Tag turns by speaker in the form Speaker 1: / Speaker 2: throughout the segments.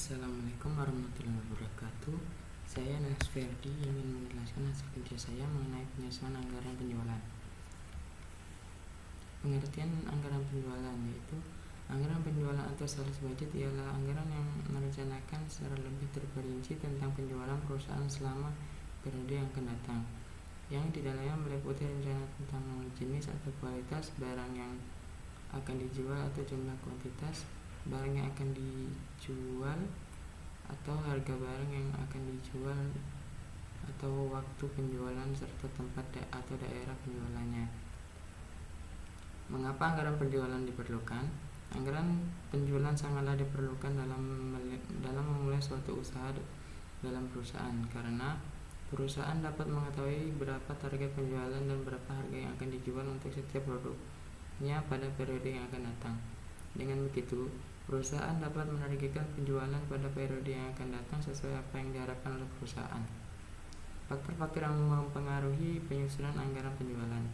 Speaker 1: Assalamualaikum warahmatullahi wabarakatuh. Saya Nas Ferdi ingin menjelaskan hasil kerja saya mengenai penyusunan anggaran penjualan. Pengertian anggaran penjualan yaitu anggaran penjualan atau sales budget ialah anggaran yang merencanakan secara lebih terperinci tentang penjualan perusahaan selama periode yang akan datang, yang di dalamnya meliputi rencana tentang jenis atau kualitas barang yang akan dijual atau jumlah kuantitas barang yang akan dijual atau harga barang yang akan dijual atau waktu penjualan serta tempat atau daerah penjualannya. Mengapa anggaran penjualan diperlukan? Anggaran penjualan sangatlah diperlukan dalam memulai suatu usaha dalam perusahaan, karena perusahaan dapat mengetahui berapa target penjualan dan berapa harga yang akan dijual untuk setiap produknya pada periode yang akan datang. Dengan begitu, perusahaan dapat menargetkan penjualan pada periode yang akan datang sesuai apa yang diharapkan oleh perusahaan. Faktor-faktor yang mempengaruhi penyusunan anggaran penjualan.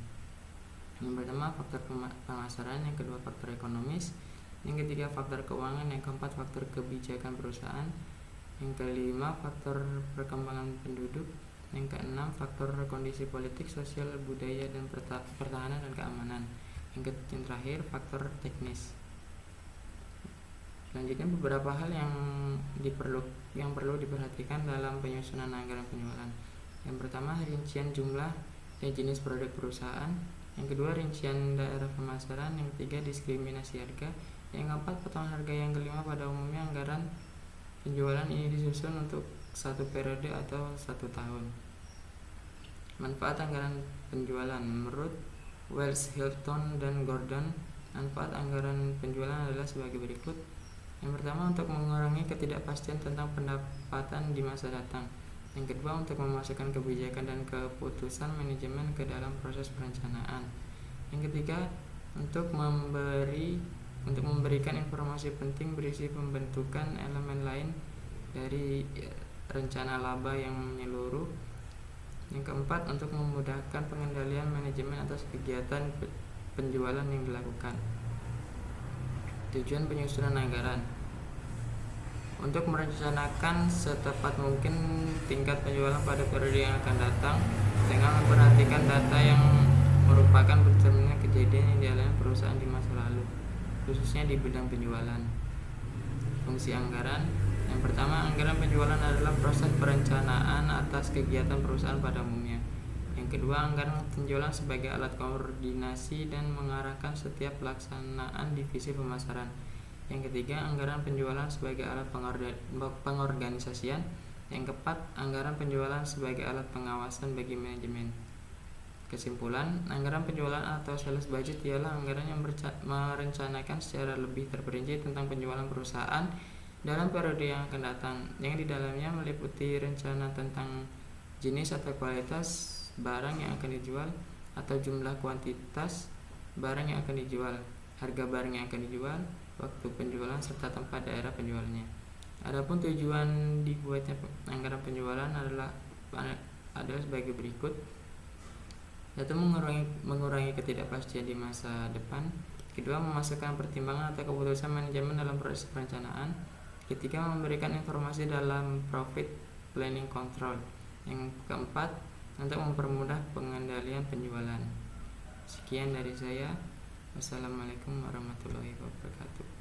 Speaker 1: Yang pertama, faktor pemasaran. Yang kedua, faktor ekonomis. Yang ketiga, faktor keuangan. Yang keempat, faktor kebijakan perusahaan. Yang kelima, faktor perkembangan penduduk. Yang keenam, faktor kondisi politik, sosial, budaya, dan pertahanan dan keamanan. Yang terakhir, faktor teknis. Selanjutnya, beberapa hal yang perlu diperhatikan dalam penyusunan anggaran penjualan. Yang pertama, rincian jumlah dan jenis produk perusahaan. Yang kedua, rincian daerah pemasaran. Yang ketiga, diskriminasi harga. Yang keempat, potongan harga. Yang kelima, pada umumnya anggaran penjualan ini disusun untuk satu periode atau 1 tahun. Manfaat anggaran penjualan. Menurut Wells, Hilton, dan Gordon, manfaat anggaran penjualan adalah sebagai berikut. Yang pertama, untuk mengurangi ketidakpastian tentang pendapatan di masa datang. Yang kedua, untuk memasukkan kebijakan dan keputusan manajemen ke dalam proses perencanaan. Yang ketiga, untuk memberikan informasi penting berisi pembentukan elemen lain dari rencana laba yang menyeluruh. Yang keempat, untuk memudahkan pengendalian manajemen atas kegiatan penjualan yang dilakukan. Tujuan penyusunan anggaran untuk merencanakan setepat mungkin tingkat penjualan pada periode yang akan datang dengan memperhatikan data yang merupakan cerminan kejadian yang dialami perusahaan di masa lalu, khususnya di bidang penjualan. Fungsi anggaran. Yang pertama, anggaran penjualan adalah proses perencanaan atas kegiatan perusahaan pada umumnya. Yang kedua, anggaran penjualan sebagai alat koordinasi dan mengarahkan setiap pelaksanaan divisi pemasaran. Yang ketiga, anggaran penjualan sebagai alat pengorganisasian. Yang keempat, anggaran penjualan sebagai alat pengawasan bagi manajemen. Kesimpulan, anggaran penjualan atau sales budget ialah anggaran yang merencanakan secara lebih terperinci tentang penjualan perusahaan dalam periode yang akan datang, yang di dalamnya meliputi rencana tentang jenis atau kualitas barang yang akan dijual atau jumlah kuantitas barang yang akan dijual, harga barang yang akan dijual, waktu penjualan serta tempat daerah penjualannya. Adapun tujuan dibuatnya anggaran penjualan adalah sebagai berikut, yaitu mengurangi ketidakpastian di masa depan. Kedua, memasukkan pertimbangan atau keputusan manajemen dalam proses perencanaan. Ketiga, memberikan informasi dalam profit planning control. Yang keempat, untuk mempermudah pengendalian penjualan. Sekian dari saya. Wassalamualaikum warahmatullahi wabarakatuh.